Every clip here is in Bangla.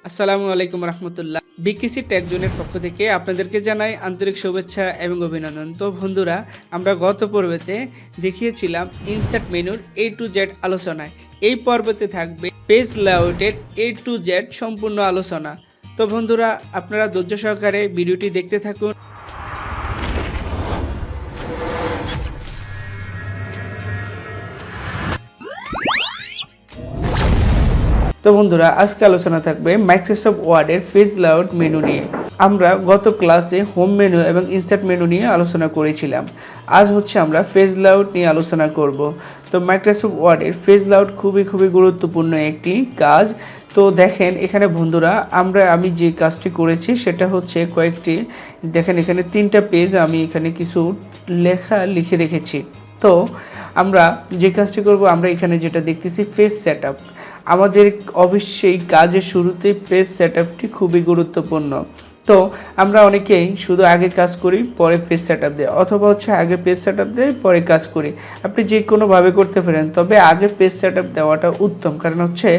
আসসালামু আলাইকুম রহমতুল্লাহ। বিকিসি টেক জোনের পক্ষ থেকে আপনাদেরকে জানাই আন্তরিক শুভেচ্ছা এবং অভিনন্দন। তো বন্ধুরা, আমরা গত পর্বেতে দেখিয়েছিলাম ইনসার্ট মেনুর A to Z আলোচনায়। এই পর্বতে থাকবে পেজ লেআউটের A to Z সম্পূর্ণ আলোচনা। তো বন্ধুরা, আপনারা ধৈর্য সহকারে ভিডিওটি দেখতে থাকুন। তো বন্ধুরা, আজকে আলোচনা থাকবে মাইক্রোসফট ওয়ার্ডের পেজ লেআউট মেনু নিয়ে। আমরা গত ক্লাসে হোম মেনু এবং ইনসার্ট মেনু নিয়ে আলোচনা করেছিলাম। আজ হচ্ছে আমরা পেজ লেআউট নিয়ে আলোচনা করব। তো মাইক্রোসফট ওয়ার্ডের পেজ লেআউট খুবই গুরুত্বপূর্ণ একটি কাজ। তো দেখেন এখানে বন্ধুরা, আমি যে কাজটি করেছি সেটা হচ্ছে কয়েকটি, দেখেন এখানে 3টা পেজ আমি এখানে কিছু লেখা লিখে রেখেছি। তো আমরা যে কাজটি করব, আমরা এখানে যেটা দেখতেছি পেজ সেটআপ। আমাদের অবশ্যই কাজের শুরুতে পেজ সেটআপটি খুবই গুরুত্বপূর্ণ। তো আমরা অনেকেই শুধু আগে কাজ করি পরে পেজ সেটআপ দেয়, অথবা হচ্ছে আগে পেজ সেটআপ দেয় পরে কাজ করি। আপনি যে কোনোভাবে করতে পারেন, তবে আগে পেজ সেটআপ দেওয়াটা উত্তম। কারণ হচ্ছে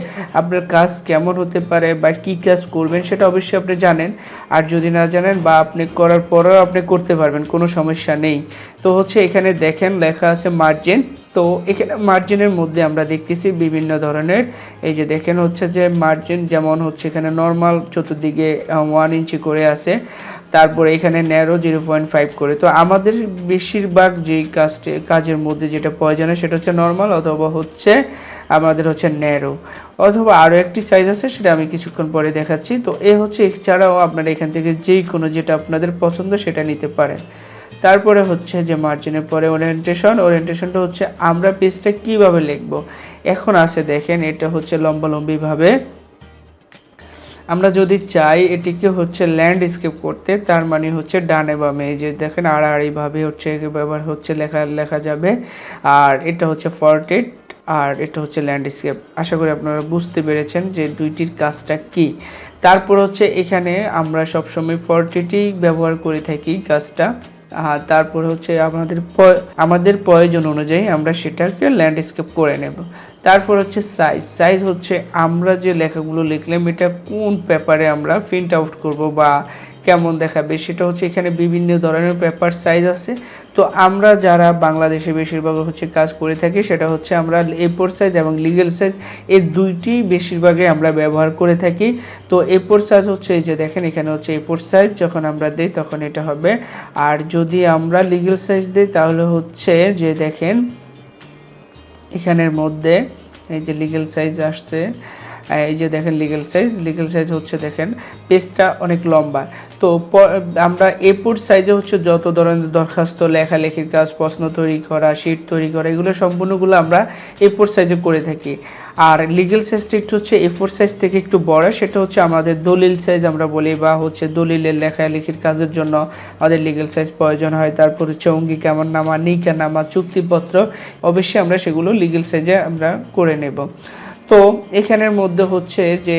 আপনার কাজ কেমন হতে পারে বা কী কাজ করবেন সেটা অবশ্যই আপনি জানেন। আর যদি না জানেন বা আপনি করার পরেও আপনি করতে পারবেন, কোনো সমস্যা নেই। তো হচ্ছে এখানে দেখেন লেখা আছে মার্জিন। তো এখানে মার্জিনের মধ্যে আমরা দেখতেছি বিভিন্ন ধরনের, এই যে দেখেন হচ্ছে যে মার্জিন, যেমন হচ্ছে এখানে নর্মাল চতুর্দিকে 1 ইঞ্চি করে আছে, তারপরে এখানে ন্যারো 0.5 করে। তো আমাদের বেশিরভাগ যেই কাজের মধ্যে যেটা প্রয়োজন হয় সেটা হচ্ছে নর্মাল, অথবা হচ্ছে আমাদের হচ্ছে ন্যারো, অথবা আরও একটি সাইজ আছে, সেটা আমি কিছুক্ষণ পরে দেখাচ্ছি। তো হচ্ছে এছাড়াও আপনারা এখান থেকে যেই কোনো যেটা আপনাদের পছন্দ সেটা নিতে পারেন। তারপরে হচ্ছে যে মার্জিনের পরে ওরিয়েন্টেশনটা হচ্ছে আমরা পেজটা কিভাবে লিখব। এখন আছে দেখেন, এটা হচ্ছে লম্বালম্বিভাবে। আমরা যদি চাই এটিকে হচ্ছে ল্যান্ডস্কেপ করতে, তার মানে হচ্ছে ডানে বামে, এই যে দেখেন আড়াআড়িভাবে হচ্ছে ব্যবহার হচ্ছে লেখা যাবে। আর এটা হচ্ছে পোর্ট্রেট, আর এটা হচ্ছে ল্যান্ডস্কেপ। আশা করি আপনারা বুঝতে পেরেছেন যে দুইটির কাজটা কি। তারপর হচ্ছে এখানে আমরা সবসময় পোর্ট্রেটই ব্যবহার করে থাকি কাজটা। তারপর হচ্ছে আমাদের প্রয়োজন অনুযায়ী আমরা সেটাকে ল্যান্ডস্কেপ করে নেব। তারপর হচ্ছে সাইজ হচ্ছে আমরা যে লেখাগুলো লিখলাম এটা কোন পেপারে আমরা প্রিন্ট আউট করব বা কেমন দেখাবে, সেটা হচ্ছে এখানে বিভিন্ন ধরনের পেপার সাইজ আছে। তো আমরা যারা বাংলাদেশে বেশিরভাগ হচ্ছে কাজ করে থাকি, সেটা হচ্ছে আমরা A4 সাইজ এবং লিগ্যাল সাইজ, এই দুইটি বেশিরভাগে আমরা ব্যবহার করে থাকি। তো A4 সাইজ হচ্ছে এই যে দেখেন এখানে হচ্ছে A4 সাইজ, যখন আমরা দিই তখন এটা হবে। আর যদি আমরা লিগ্যাল সাইজ দিই তাহলে হচ্ছে যে দেখেন এখানের মধ্যে এই যে লিগ্যাল সাইজ আসছে, এই যে দেখেন লিগ্যাল সাইজ হচ্ছে দেখেন পেজটা অনেক লম্বা। তো আমরা A4 সাইজে হচ্ছে যত ধরনের দরখাস্ত, লেখালেখির কাজ, প্রশ্ন তৈরি করা, শিট তৈরি করা, এগুলো সম্পূর্ণগুলো আমরা A4 সাইজে করে থাকি। আর লিগ্যাল সাইজটা একটু হচ্ছে A4 সাইজ থেকে একটু বড়, সেটা হচ্ছে আমাদের দলিল সাইজ আমরা বলি, বা হচ্ছে দলিলের লেখালেখির কাজের জন্য আমাদের লিগ্যাল সাইজ প্রয়োজন হয়। তারপর হচ্ছে অঙ্গীকারনামা, নিকানামা, চুক্তিপত্র, অবশ্যই আমরা সেগুলো লিগ্যাল সাইজে আমরা করে নেব। তো এখানের মধ্যে হচ্ছে যে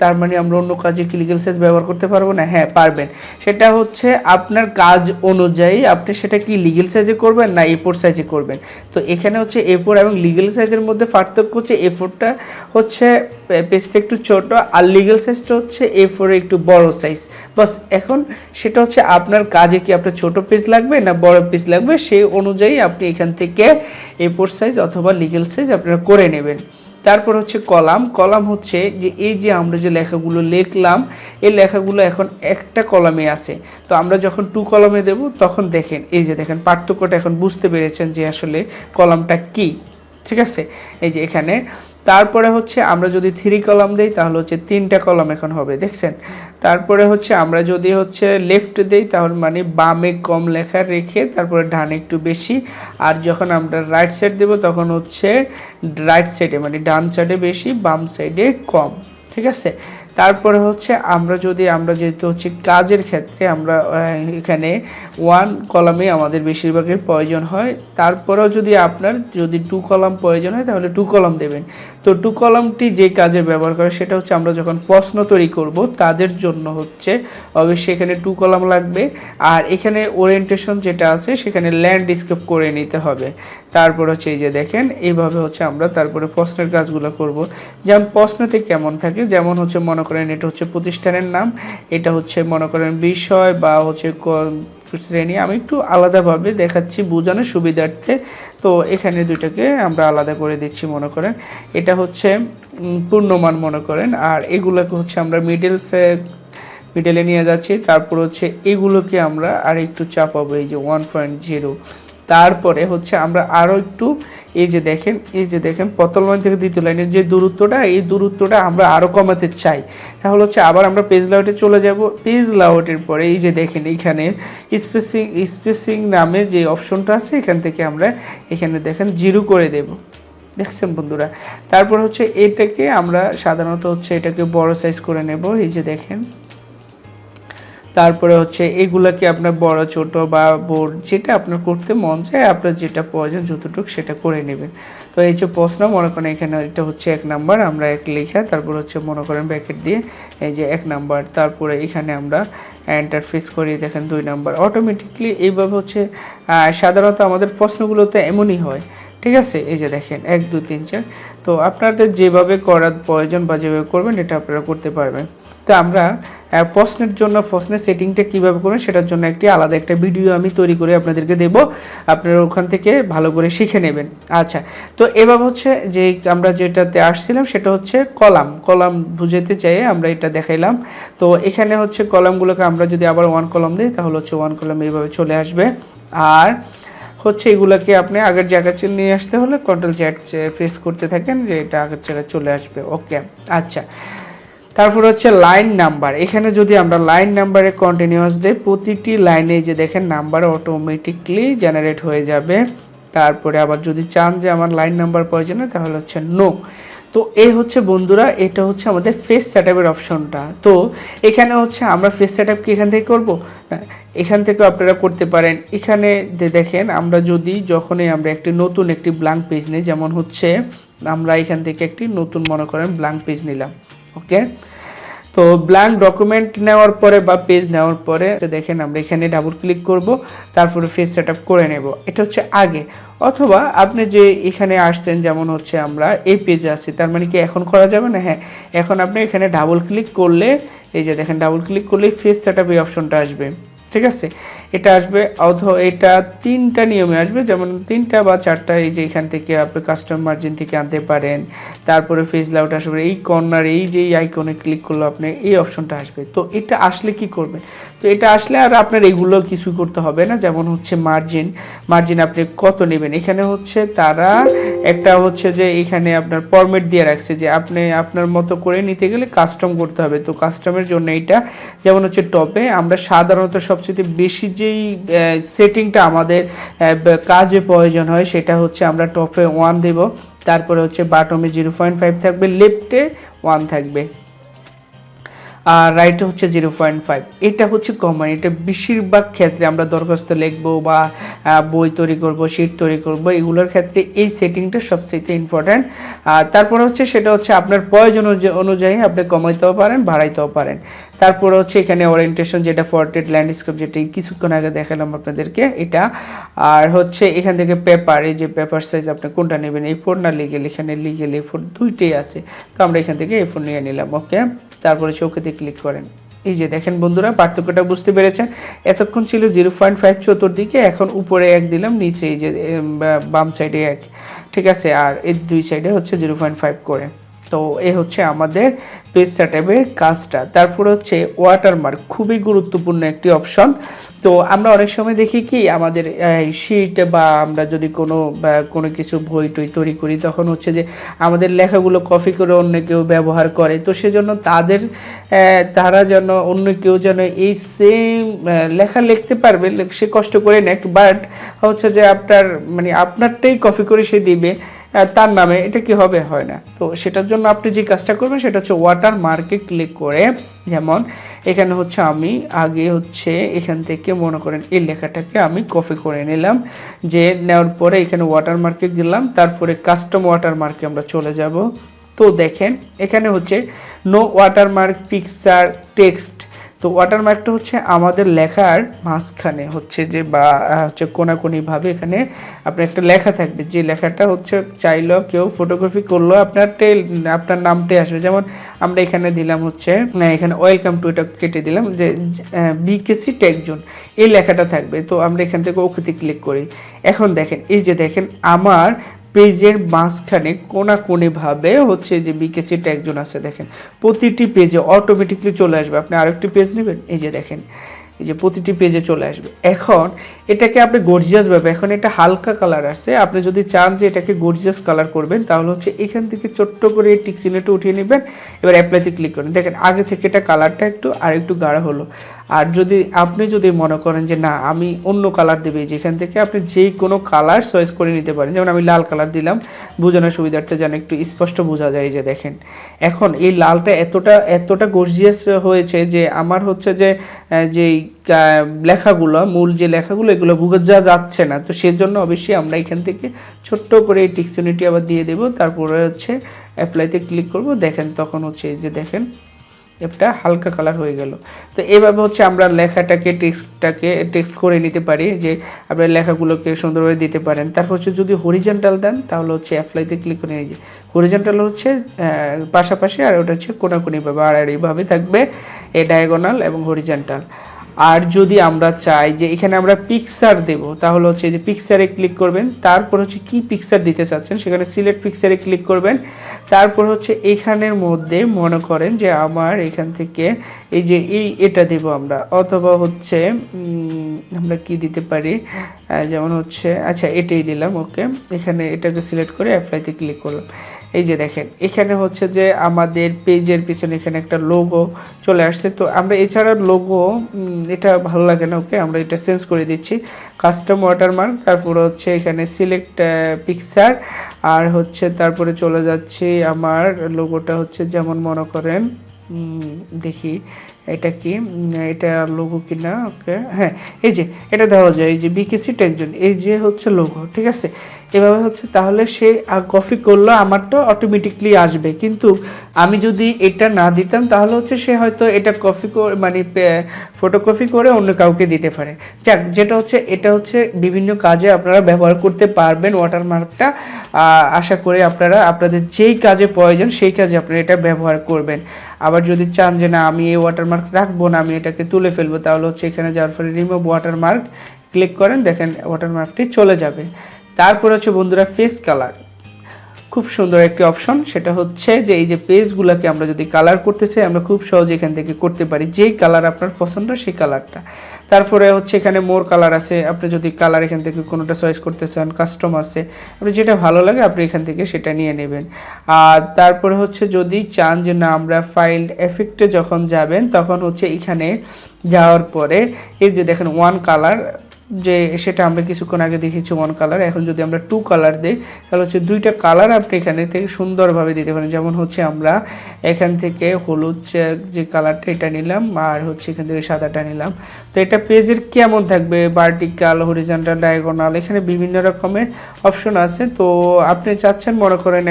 তার মানে আমরা অন্য কাজে কি লিগ্যাল সাইজ ব্যবহার করতে পারবো না? হ্যাঁ পারবেন। সেটা হচ্ছে আপনার কাজ অনুযায়ী আপনি সেটা কি লিগ্যাল সাইজে করবেন না A4 সাইজে করবেন। তো এখানে হচ্ছে A4 এবং লিগ্যাল সাইজের মধ্যে পার্থক্য হচ্ছে A4টা হচ্ছে পেজটা একটু ছোট, আর লিগ্যাল সাইজটা হচ্ছে A4 একটু বড় সাইজ। বাস, এখন সেটা হচ্ছে আপনার কাজে কি আপনার ছোট পেজ লাগবে না বড় পেজ লাগবে, সেই অনুযায়ী আপনি এখান থেকে A4 সাইজ অথবা লিগ্যাল সাইজ আপনারা করে নেবেন। তারপর হচ্ছে কলাম হচ্ছে যে এই যে আমরা যে লেখাগুলো লিখলাম, এই লেখাগুলো এখন একটা কলামে আছে। তো আমরা যখন 2 কলামে দেব তখন দেখেন এই যে দেখেন পার্থক্যটা এখন বুঝতে পেরেছেন যে আসলে কলামটা কি। ঠিক আছে, এই যে এখানে। তারপরে হচ্ছে আমরা যদি 3 কলাম দেই তাহলে হচ্ছে 3টা কলাম এখন হবে, দেখছেন। তারপরে হচ্ছে আমরা যদি হচ্ছে লেফট দেই তাহলে মানে বামে কম লেখা রেখে তারপরে ডানে একটু বেশি। আর যখন আমরা রাইট সাইড দেব তখন হচ্ছে রাইট সাইডে মানে ডান সাইডে বেশি, বাম সাইডে কম। ঠিক আছে। তারপরে হচ্ছে আমরা যেহেতু হচ্ছে কাজের ক্ষেত্রে আমরা এখানে 1 কলামে আমাদের বেশিরভাগের প্রয়োজন হয়। তারপরেও যদি 2 কলাম প্রয়োজন হয় তাহলে 2 কলাম দেবেন। তো 2 কলামটি যে কাজে ব্যবহার করে সেটা হচ্ছে আমরা যখন প্রশ্ন তৈরি করব তাদের জন্য হচ্ছে অবশ্যই এখানে 2 কলাম লাগবে। আর এখানে ওরিয়েন্টেশন যেটা আছে সেখানে ল্যান্ডস্কেপ করে নিতে হবে। তারপর হচ্ছে এই যে দেখেন এইভাবে হচ্ছে আমরা তারপরে প্রশ্নের কাজগুলো করব। যেমন প্রশ্নতে কেমন থাকে, যেমন হচ্ছে মনে করেন এটা হচ্ছে প্রতিষ্ঠানের নাম, এটা হচ্ছে মনে করেন বিষয় বা হচ্ছে শ্রেণী। আমি একটু আলাদাভাবে দেখাচ্ছি বোঝানোর সুবিধার্থে, তো এখানে দুইটাকে আমরা আলাদা করে দিচ্ছি। মনে করেন এটা হচ্ছে পূর্ণমান মনে করেন, আর এগুলোকে হচ্ছে আমরা মিডলে নিয়ে যাচ্ছি। তারপর হচ্ছে এগুলোকে আমরা আর একটু চাপাবো, এই যে 1.0। তারপরে হচ্ছে আমরা আরও একটু এই যে দেখেন প্রথম লাইন থেকে দ্বিতীয় লাইনের যে দূরত্বটা, এই দূরত্বটা আমরা আরও কমাতে চাই। তাহলে হচ্ছে আবার আমরা পেজ লেআউটে চলে যাব। পেজ লেআউটের পরে এই যে দেখেন এখানে স্পেসিং নামে যে অপশনটা আছে, এখান থেকে আমরা এখানে দেখেন 0 করে দেব। দেখছেন বন্ধুরা? তারপর হচ্ছে এটাকে আমরা সাধারণত হচ্ছে এটাকে বড় সাইজ করে নেব, এই যে দেখেন। তারপরে হচ্ছে এগুলাকে আপনার বড় ছোট বা বোর্ড যেটা আপনার করতে মন চায়, আপনার যেটা প্রয়োজন যতটুকু সেটা করে নেবেন। তো এই যে প্রশ্ন মনে করেন এখানে এটা হচ্ছে 1 নাম্বার, আমরা 1 লেখা, তারপর হচ্ছে মনে করেন ব্র্যাকেট দিয়ে এই যে 1 নাম্বার, তারপরে এখানে আমরা এন্টার প্রেস করি, দেখেন 2 নাম্বার। অটোমেটিকলি এইভাবে হচ্ছে সাধারণত আমাদের প্রশ্নগুলোতে এমনই হয়, ঠিক আছে? এই যে দেখেন 1 2 3 4। তো আপনাদের যেভাবে করার প্রয়োজন বা যেভাবে করবেন এটা আপনারা করতে পারবেন। তো আমরা প্রশ্নের সেটিংটা কীভাবে করবেন সেটার জন্য আলাদা একটা ভিডিও আমি তৈরি করে আপনাদেরকে দেব, আপনারা ওখান থেকে ভালো করে শিখে নেবেন। আচ্ছা, তো এবার হচ্ছে যে আমরা যেটাতে আসছিলাম সেটা হচ্ছে কলাম বুঝাতে চাই আমরা এটা দেখাইলাম। তো এখানে হচ্ছে কলামগুলোকে আমরা যদি আবার 1 কলাম দিই তাহলে হচ্ছে 1 কলাম এইভাবে চলে আসবে। আর হচ্ছে এগুলোকে আপনি আগের জায়গায় নিয়ে আসতে হলে Ctrl+Z প্রেস করতে থাকেন, যে এটা আগের জায়গায় চলে আসবে। ওকে, আচ্ছা। তারপর হচ্ছে লাইন নাম্বার। এখানে যদি আমরা লাইন নাম্বারে কন্টিনিউয়াস দেই, প্রতিটি লাইনে যে দেখেন নাম্বার অটোমেটিকলি জেনারেট হয়ে যাবে। তারপরে আবার যদি চান যে আমার লাইন নাম্বার প্রয়োজন হয় তাহলে হচ্ছে নো। তো এই হচ্ছে বন্ধুরা, এটা হচ্ছে আমাদের ফেস সেটআপের অপশনটা। তো এখানে হচ্ছে আমরা ফেস সেটআপ কি এখান থেকে করব? এখান থেকে আপনারা করতে পারেন। এখানে দেখেন আমরা যদি যখনই আমরা নতুন একটি ব্ল্যাঙ্ক পেজ নিই, যেমন হচ্ছে আমরা এখান থেকে একটি নতুন মনে করেন ব্ল্যাঙ্ক পেজ নিলাম। ওকে, তো ব্ল্যাঙ্ক ডকুমেন্ট নেওয়ার পরে বা পেজ নেওয়ার পরে দেখেন আমরা এখানে ডাবল ক্লিক করব, তারপরে ফেস সেটআপ করে নেব। এটা হচ্ছে আগে। অথবা আপনি যে এখানে আসছেন, যেমন হচ্ছে আমরা এই পেজে আছি, তার মানে কি এখন করা যাবে না? হ্যাঁ, এখন আপনি এখানে ডাবল ক্লিক করলে এই যে দেখেন ডাবল ক্লিক করলে ফেস সেটআপ এই অপশনটা আসবে, ঠিক আছে? এটা আসবে, এটা 3টা নিয়মে আসবে, যেমন 3টা বা 4টা। এই যে এখান থেকে আপনি কাস্টম মার্জিন থেকে আনতে পারেন। তারপরে পেজ লেআউট আসবে, এই কর্নার এই যে আইকনে ক্লিক করলে আপনি এই অপশনটা আসবে। তো এটা আসলে কি করবে? তো এটা আসলে আর আপনার এগুলো কিছু করতে হবে না। যেমন হচ্ছে মার্জিন আপনি কত নেবেন, এখানে হচ্ছে তারা একটা হচ্ছে যে এখানে আপনার ফরম্যাট দিয়ে রাখছে যে আপনি আপনার মতো করে নিতে গেলে কাস্টম করতে হবে। তো কাস্টমের জন্য এটা যেমন হচ্ছে টপে আমরা সাধারণত সবচেয়ে বেশি যেই সেটিংটা আমাদের কাজে প্রয়োজন হয় সেটা হচ্ছে আমরা টপে 1 দেব, তারপরে হচ্ছে বাটমে 0.5 থাকবে, লেফটে 1 থাকবে, আর রাইটে হচ্ছে 0.5। এটা হচ্ছে কমন। এটা বেশিরভাগ ক্ষেত্রে আমরা দরখাস্ত লিখবো বা বই তৈরি করব, শিট তৈরি করব, এগুলোর ক্ষেত্রে এই সেটিংটা সবচেয়ে ইম্পর্ট্যান্ট। আর তারপর হচ্ছে সেটা হচ্ছে আপনার প্রয়োজন অনুযায়ী আপনি কমাইতেও পারেন, বাড়াইতেও পারেন। তারপরে হচ্ছে এখানে ওরিয়েন্টেশন, যেটা পোর্ট্রেট ল্যান্ডস্কেপ, যেটা কিছুক্ষণ আগে দেখালাম আপনাদেরকে এটা। আর হচ্ছে এখান থেকে পেপার, এই যে পেপার সাইজ আপনি কোনটা নেবেন, A4 না লিগেল, এখানে লিগেল A4 দুইটাই আছে। তো আমরা এখান থেকে A4 নিয়ে নিলাম। ওকে, তারপরে চৌকিতে ক্লিক করেন। এই যে দেখেন বন্ধুরা, পার্থক্যটা বুঝতে পেরেছেন? এতক্ষণ ছিল 0.5 চতুর্দিকে, এখন উপরে 1 দিলাম, নিচে এই যে বাম সাইডে 1, ঠিক আছে? আর এই দুই সাইডে হচ্ছে 0.5 করে। তো এই হচ্ছে আমাদের পেজ সেটআপের কাজটা। তারপর হচ্ছে ওয়াটারমার্ক, খুবই গুরুত্বপূর্ণ একটি অপশন। তো আমরা অনেক সময় দেখি কি আমাদের শিট বা আমরা যদি কোনো কিছু বই টই তৈরি করি, তখন হচ্ছে যে আমাদের লেখাগুলো কপি করে অন্য কেউ ব্যবহার করে। তো সেজন্য তারা যেন অন্য কেউ যেন এই সেম লেখা লিখতে পারবে, সে কষ্ট করে নেক, বাট হচ্ছে যে আপনারটাই কপি করে সে দিবে তার নামে, এটা কি হবে? হয় না। তো সেটার জন্য আপনি যে কাজটা করবেন সেটা হচ্ছে ওয়াটারমার্কে ক্লিক করে, যেমন এখানে হচ্ছে আমি আগে হচ্ছে এখান থেকে মনে করেন এই লেখাটাকে আমি কপি করে নিলাম, যে নেওয়ার পরে এখানে ওয়াটারমার্কে গেলাম, তারপরে কাস্টম ওয়াটারমার্কে আমরা চলে যাব। তো দেখেন এখানে হচ্ছে নো ওয়াটারমার্ক পিকচার টেক্সট। তো ওয়াটারমার্কটা হচ্ছে আমাদের লেখার মাঝখানে হচ্ছে যে বা হচ্ছে কোনাকুনিভাবে এখানে আপনার একটা লেখা থাকবে, যে লেখাটা হচ্ছে চাইলেও কেউ ফটোগ্রাফি করলেও আপনার নামটাই আসবে। যেমন আমরা এখানে দিলাম হচ্ছে এখানে ওয়েলকাম টু, এটা কেটে দিলাম যে বিকেসি টেক জোন, এই লেখাটা থাকবে। তো আমরা এখান থেকে ওকেতে ক্লিক করি। এখন দেখেন এই যে দেখেন আমার পেজের মাঝখানে কোনাকুনিভাবে হচ্ছে যে বিকেসি ট্যাগ জোন আছে, দেখেন প্রতিটি পেজে অটোমেটিকলি চলে আসবে। আপনি আরেকটি পেজ নেবেন, এই যে দেখেন এই যে প্রতিটি পেজে চলে আসবে। এখন এটাকে আপনি গর্জিয়াস ভাবে, এখন এটা হালকা কালার আছে, আপনি যদি চান যে এটাকে গর্জিয়াস কালার করবেন তাহলে হচ্ছে এখান থেকে ছোট্ট করে এই টিক চিহ্নটা উঠিয়ে নেবেন, এবার অ্যাপ্লাইতে ক্লিক করেন। দেখেন আগে থেকে এটা কালারটা আরেকটু গাঢ় হলো। আর আপনি যদি মনে করেন যে না আমি অন্য কালার দেবে, যেখান থেকে আপনি যে কোনো কালার চয়েস করে নিতে পারেন। যেমন আমি লাল কালার দিলাম বোঝানোর সুবিধার্থে, যেন একটু স্পষ্ট বোঝা যায়। যে দেখেন এখন এই লালটা এতটা গর্জিয়াস হয়েছে যে আমার হচ্ছে যে যেই লেখাগুলো, মূল যে লেখাগুলো এগুলো বোঝা যাচ্ছে না। তো সেজন্য অবশ্যই আমরা এখান থেকে ছোট্ট করে এই টিকচিহ্নটি আবার দিয়ে দেব, তারপরে হচ্ছে অ্যাপ্লাইতে ক্লিক করব। দেখেন তখন হচ্ছে এই যে দেখেন একটা হালকা কালার হয়ে গেল। তো এইভাবে হচ্ছে আমরা লেখাটাকে টেক্সট করে নিতে পারি, যে আপনার লেখাগুলোকে সুন্দরভাবে দিতে পারেন। তারপর হচ্ছে যদি হরিজন্টাল দেন তাহলে হচ্ছে অ্যাপ্লাইতে ক্লিক করে নিয়ে হরিজন্টাল হচ্ছে পাশাপাশি, আর ওটা হচ্ছে কোনাকুনিভাবে আর এইভাবে থাকবে এই ডায়াগোনাল এবং হরিজন্টাল। আর যদি আমরা চাই যে এখানে আমরা পিকচার দেব তাহলে হচ্ছে যে পিকচারে ক্লিক করবেন, তারপর হচ্ছে কি পিকচার দিতে চাচ্ছেন সেখানে সিলেক্ট পিকচারে ক্লিক করবেন। তারপর হচ্ছে এখানের মধ্যে মনে করেন যে আমার এখান থেকে এই যে এটা দেব আমরা, অথবা হচ্ছে আমরা কি দিতে পারি, যেমন হচ্ছে আচ্ছা এটাই দিলাম। ওকে, এখানে এটাকে সিলেক্ট করে অ্যাপ্লাইতে ক্লিক করলাম। এই যে দেখেন এখানে হচ্ছে যে আমাদের পেজের পিছনে এখানে একটা লোগো চলে আসছে। তো আমরা এছাড়া লোগো এটা ভালো লাগে না, ওকে আমরা এটা চেঞ্জ করে দিচ্ছি, কাস্টম ওয়াটারমার্ক। তারপরে হচ্ছে এখানে সিলেক্ট পিকচার, আর হচ্ছে তারপরে চলে যাচ্ছে আমার লোগোটা হচ্ছে যেমন মনে করেন দেখি এটা কি, এটা লোগো কিনা। ওকে হ্যাঁ, এই যে এটা দেওয়া যায়, এই যে বিকেসি টেক জোন, এই যে হচ্ছে লোগো, ঠিক আছে। এভাবে হচ্ছে তাহলে সে কপি করলো, আমারটা অটোমেটিকলি আসবে। কিন্তু আমি যদি এটা না দিতাম তাহলে হচ্ছে সে হয়তো এটা কপি করে মানে ফটোকপি করে অন্য কাউকে দিতে পারে। যাক, যেটা হচ্ছে এটা হচ্ছে বিভিন্ন কাজে আপনারা ব্যবহার করতে পারবেন ওয়াটারমার্কটা। আশা করি আপনারা আপনাদের যেই কাজে প্রয়োজন সেই কাজে আপনারা এটা ব্যবহার করবেন। আবার যদি চান যে না আমি এই ওয়াটারমার্ক রাখবো না, আমি এটাকে তুলে ফেলবো, তাহলে হচ্ছে এখানে যাওয়ার পরে রিমুভ ওয়াটারমার্ক ক্লিক করেন, দেখেন ওয়াটারমার্কটি চলে যাবে। তারপর হচ্ছে বন্ধুরা ফেস কালার, খুব সুন্দর একটি অপশন। সেটা হচ্ছে যে এই যে পেজগুলোকে আমরা যদি কালার করতে চাই আমরা খুব সহজে এখান থেকে করতে পারি, যেই কালার আপনার পছন্দ সেই কালারটা। তারপরে হচ্ছে এখানে মোর কালার আছে, আপনি যদি কালার এখান থেকে কোনোটা চয়েস করতে চান, কাস্টম আছে, আপনি যেটা ভালো লাগে আপনি এখান থেকে সেটা নিয়ে নেবেন। আর তারপরে হচ্ছে যদি চান যে না আমরা ফাইল এফেক্টে যখন যাবেন তখন হচ্ছে এখানে যাওয়ার পরে এই যে দেখেন ওয়ান কালার, যে সেটা আমরা কিছুক্ষণ আগে দেখেছি ওয়ান কালার। এখন যদি আমরা টু কালার দিই তাহলে হচ্ছে দুইটা কালার আপনি এখানে থেকে সুন্দরভাবে দিতে পারেন। যেমন হচ্ছে আমরা এখান থেকে হলুদ যে কালারটা এটা নিলাম, আর হচ্ছে এখান থেকে সাদাটা নিলাম। তো এটা পেজের কেমন থাকবে, ভার্টিক্যাল, হরিজন্টাল, ডায়াগোনাল, এখানে বিভিন্ন রকমের অপশন আছে। তো আপনি চাচ্ছেন মনে করেন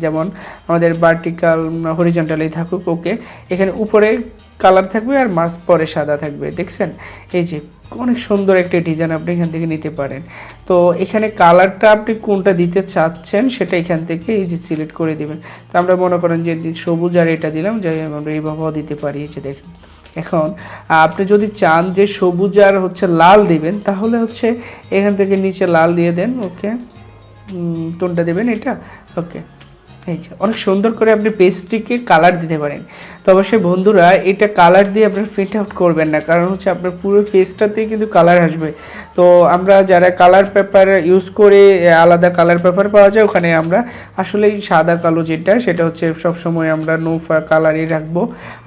যেমন আমাদের ভার্টিক্যাল হরিজন্টালেই থাকুক, ওকে। এখানে উপরে কালার থাকবে আর মাঝ পরে সাদা থাকবে, দেখছেন এই যে অনেক সুন্দর একটা ডিজাইন আপনি এখান থেকে নিতে পারেন। তো এখানে কালারটা আপনি কোনটা দিতে চাচ্ছেন সেটা এখান থেকে এই যে সিলেক্ট করে দিবেন। তো আমরা মনে করেন যে সবুজ আর এটা দিলাম, যে আমরা এইভাবেও দিতে পারি, এই যে দেখেন। এখন আপনি যদি চান যে সবুজ আর হচ্ছে লাল দিবেন তাহলে হচ্ছে এখান থেকে নিচে লাল দিয়ে দেন, ওকে। কোনটা দেবেন এটা, ওকে। এই যে অনেক সুন্দর করে আপনি পেজটিকে কালার দিতে পারেন। তো অবশ্যই বন্ধুরা এটা কালার দিয়ে আপনার প্রিন্ট আউট করবেন না, কারণ হচ্ছে আপনার পুরো পেজটাতেই কিন্তু কালার আসবে। তো আমরা যারা কালার পেপার ইউজ করে, আলাদা কালার পেপার পাওয়া যায়, ওখানে আমরা আসলে সাদা কালো যেটা সেটা হচ্ছে সবসময় আমরা নো কালারই রাখবো।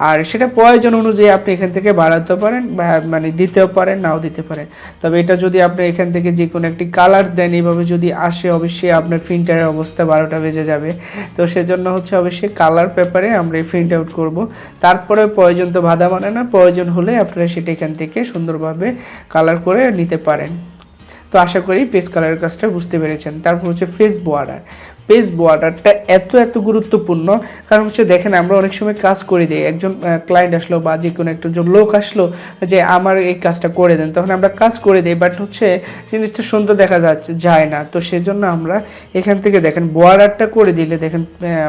আর সেটা প্রয়োজন অনুযায়ী আপনি এখান থেকে বাড়াতে পারেন বা মানে দিতেও পারেন, নাও দিতে পারেন। তবে এটা যদি আপনি এখান থেকে যে কোনো একটি কালার দেন এইভাবে যদি আসে, অবশ্যই আপনার প্রিন্টারের অবস্থা 12টা বেজে যাবে। তো সেজন্য হচ্ছে অবশ্যই কালার পেপারে আমরা প্রিন্ট আউট করবো। তারপরে প্রয়োজন তো বাধা মানে না, প্রয়োজন হলে আপনারা সেটা এখান থেকে সুন্দরভাবে কালার করে নিতে পারেন। তো আশা করি পেজ কালারের কাজটা বুঝতে পেরেছেন। তারপর হচ্ছে পেজ বর্ডারটা এত গুরুত্বপূর্ণ, কারণ হচ্ছে দেখেন আমরা অনেক সময় কাজ করে দিই, একজন ক্লায়েন্ট আসলো বা যে কোনো একটা লোক আসলো যে আমার এই কাজটা করে দেন, তখন আমরা কাজ করে দিই, বাট হচ্ছে জিনিসটা সুন্দর দেখা যায় না। তো সেজন্য আমরা এখান থেকে দেখেন বর্ডারটা করে দিলে দেখেন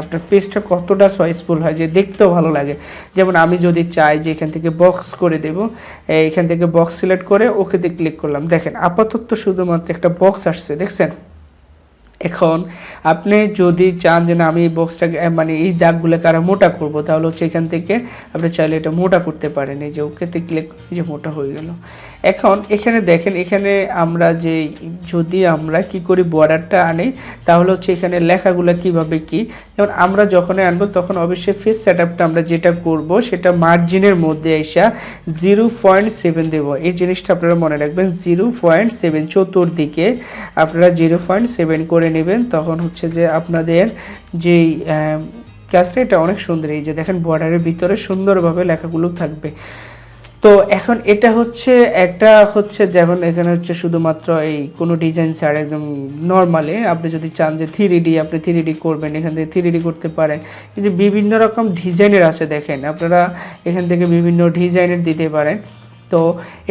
আপনার পেজটা কতটা চয়েসফুল হয়, যে দেখতেও ভালো লাগে। যেমন আমি যদি চাই যে এখান থেকে বক্স করে দেব, এখান থেকে বক্স সিলেক্ট করে ওকেতে ক্লিক করলাম, দেখেন আপাতত শুধুমাত্র একটা বক্স আসছে, দেখছেন। এখন আপনি যদি চান যে না আমি এই বক্সটাকে মানে এই দাগগুলোকে আরও মোটা করব, তাহলে হচ্ছে এখান থেকে আপনি চাইলে এটা মোটা করতে পারেন। এই যে ওকেতে ক্লিক, এই যে মোটা হয়ে গেল। এখন এখানে দেখেন, এখানে আমরা যে যদি আমরা কি করি বর্ডারটা আনি, তাহলে হচ্ছে এখানে লেখাগুলো কিভাবে কি, যেমন আমরা যখনই আনবো তখন অবশ্যই ফেস সেটআপটা আমরা যেটা করব সেটা মার্জিনের মধ্যে এসে 0.7 দেব। এই জিনিসটা আপনারা মনে রাখবেন, 0.7 চতুর্দিকে আপনারা 0.7 করে নেবেন, তখন হচ্ছে যে আপনাদের যেই কাজটা এটা অনেক সুন্দর। এই যে দেখেন বর্ডারের ভিতরে সুন্দরভাবে লেখাগুলো থাকবে। তো এখন এটা হচ্ছে একটা হচ্ছে যেমন এখানে হচ্ছে শুধুমাত্র এই কোনো ডিজাইন ছাড়া একদম নর্মালি আপনি যদি চান যে 3D আপনি 3D করবেন, এখান থেকে 3D করতে পারেন। এই যে বিভিন্ন রকম ডিজাইনের আছে, দেখেন আপনারা এখান থেকে বিভিন্ন ডিজাইনের দিতে পারেন। তো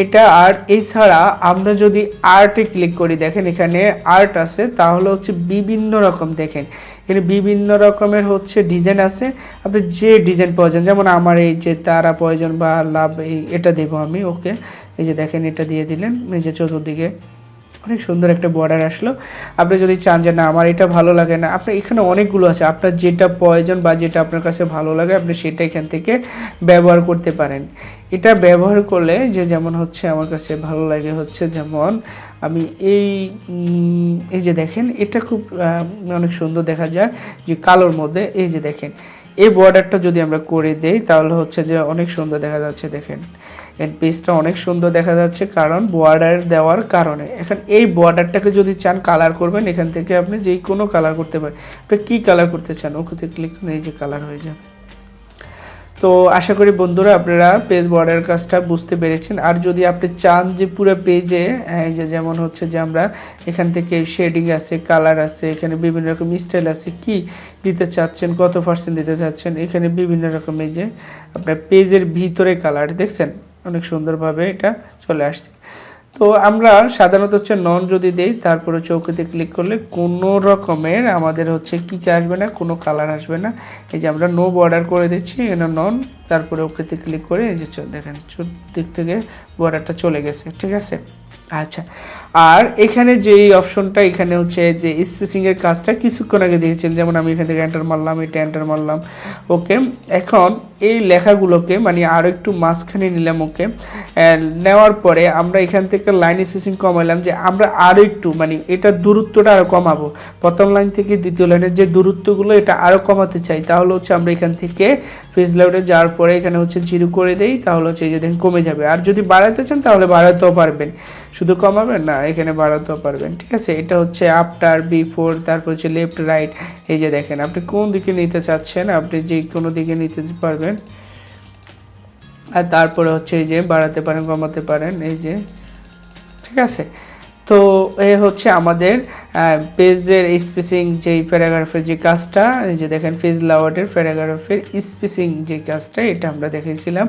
এটা আর এছাড়া আমরা যদি আর্টে ক্লিক করি, দেখেন এখানে আর্ট আছে, তাহলে হচ্ছে বিভিন্ন রকম দেখেন এখানে বিভিন্ন রকমের হচ্ছে ডিজাইন আছে, আপনি যে ডিজাইন প্রয়োজন, যেমন আমার এই যে তারা প্রয়োজন বা লাভ এটা দেবো আমি, ওকে এই যে দেখেন এটা দিয়ে দিলেন, এই যে চতুর্দিকে অনেক সুন্দর একটা বর্ডার আসলো। আপনি যদি চান যে না আমার এটা ভালো লাগে না, আপনার এখানে অনেকগুলো আছে, আপনার যেটা প্রয়োজন বা যেটা আপনার কাছে ভালো লাগে আপনি সেটা এখান থেকে ব্যবহার করতে পারেন। এটা ব্যবহার করলে যে যেমন হচ্ছে আমার কাছে ভালো লাগে হচ্ছে, যেমন আমি এই যে দেখেন এটা খুব অনেক সুন্দর দেখা যায় যে কালোর মধ্যে, এই যে দেখেন এই বর্ডারটা যদি আমরা করে দেই তাহলে হচ্ছে যে অনেক সুন্দর দেখা যাচ্ছে, দেখেন এর পেজটা অনেক সুন্দর দেখা যাচ্ছে কারণ বর্ডার দেওয়ার কারণে। এখন এই বর্ডারটাকে যদি চান কালার করবেন, এখান থেকে আপনি যে কোনো কালার করতে পারেন, আপনি কী কালার করতে চান ওকে ক্লিক করলে এই যে কালার হয়ে যাবে। তো আশা করি বন্ধুরা আপনারা পেজ বর্ডারের কাজটা বুঝতে পেরেছেন। আর যদি আপনি চান যে পুরো পেজে যে যেমন হচ্ছে যে আমরা এখান থেকে শেডিং আছে, কালার আছে, এখানে বিভিন্ন রকম স্টাইল আছে, কি দিতে চাচ্ছেন, কত পার্সেন্ট দিতে চাচ্ছেন, এখানে বিভিন্ন রকম এই যে আপনার পেজের ভিতরে কালার দেখছেন অনেক সুন্দরভাবে এটা চলে আসছে। তো আমরা সাধারণত হচ্ছে নন যদি দেই, তারপরে চৌকিতে ক্লিক করলে কোনো রকমের আমাদের হচ্ছে কি আসবে না, কোনো কালার আসবে না। এই যে আমরা নো বর্ডার করে দিচ্ছি, এটা নন, তারপরে ওকেতে ক্লিক করে এই যে দেখেন দিক থেকে বর্ডারটা চলে গেছে, ঠিক আছে। আচ্ছা, আর এখানে যে অপশনটা এখানে হচ্ছে যে স্পেসিংয়ের কাজটা কিছুক্ষণ আগে দেখেছেন, যেমন আমি এখান থেকে এন্টার মারলাম, এটা এন্টার মারলাম, ওকে। এখন এই লেখাগুলোকে মানে আরও একটু মাঝখানে নিলাম, ওকে। নেওয়ার পরে আমরা এখান থেকে লাইন স্পেসিং কমাইলাম, যে আমরা আরও একটু মানে এটা দূরত্বটা আরও কমাবো, প্রথম লাইন থেকে দ্বিতীয় লাইনের যে দূরত্বগুলো এটা আরও কমাতে চাই, তাহলে হচ্ছে আমরা এখান থেকে পেজ লেআউটে যাওয়ার পরে এখানে হচ্ছে 0 করে দেই, তাহলে হচ্ছে এই যে দেখেন কমে যাবে। আর যদি বাড়াতে চান তাহলে বাড়াতেও পারবেন, শুধু কমাবেন না, এখানে বাড়াতেও পারবেন, ঠিক আছে। এটা হচ্ছে আফটার, বিফোর, তারপর হচ্ছে লেফট, রাইট, এই যে দেখেন আপনি কোন দিকে নিতে চাচ্ছেন আপনি যে কোনো দিকে নিতে পারবেন। আর তারপরে হচ্ছে এই যে বাড়াতে পারেন, কমাতে পারেন, এই যে ঠিক আছে। তো এ হচ্ছে আমাদের পেজের স্পেসিং যেই প্যারাগ্রাফের যে কাজটা, এই যে দেখেন পেজ লেআউটের প্যারাগ্রাফের স্পেসিং যে কাজটা এটা আমরা দেখেছিলাম।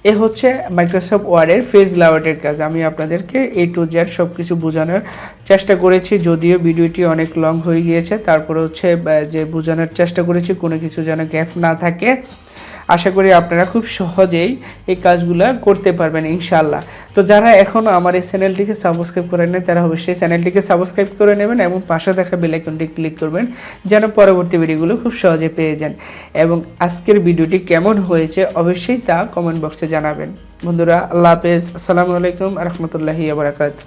এ হচ্ছে মাইক্রোসফট ওয়ার্ডের পেজ লেআউটের কাজ। আমি আপনাদেরকে A to Z সব কিছু বোঝানোর চেষ্টা করেছি, যদিও ভিডিওটি অনেক লং হয়ে গিয়েছে, তারপরে হচ্ছে যে বোঝানোর চেষ্টা করেছি কোনো কিছু যেন গ্যাপ না থাকে। আশা করি আপনারা খুব সহজেই এই কাজগুলো করতে পারবেন ইনশাআল্লাহ। তো যারা এখনও আমার এই চ্যানেলটিকে সাবস্ক্রাইব করেন না তারা অবশ্যই চ্যানেলটিকে সাবস্ক্রাইব করে নেবেন এবং পাশে থাকা বেল আইকনটি ক্লিক করবেন যেন পরবর্তী ভিডিওগুলো খুব সহজে পেয়ে যান। এবং আজকের ভিডিওটি কেমন হয়েছে অবশ্যই তা কমেন্ট বক্সে জানাবেন। বন্ধুরা আল্লাহ হাফেজ, আসসালামু আলাইকুম ওয়া রাহমাতুল্লাহি ওয়া বারাকাতুহু।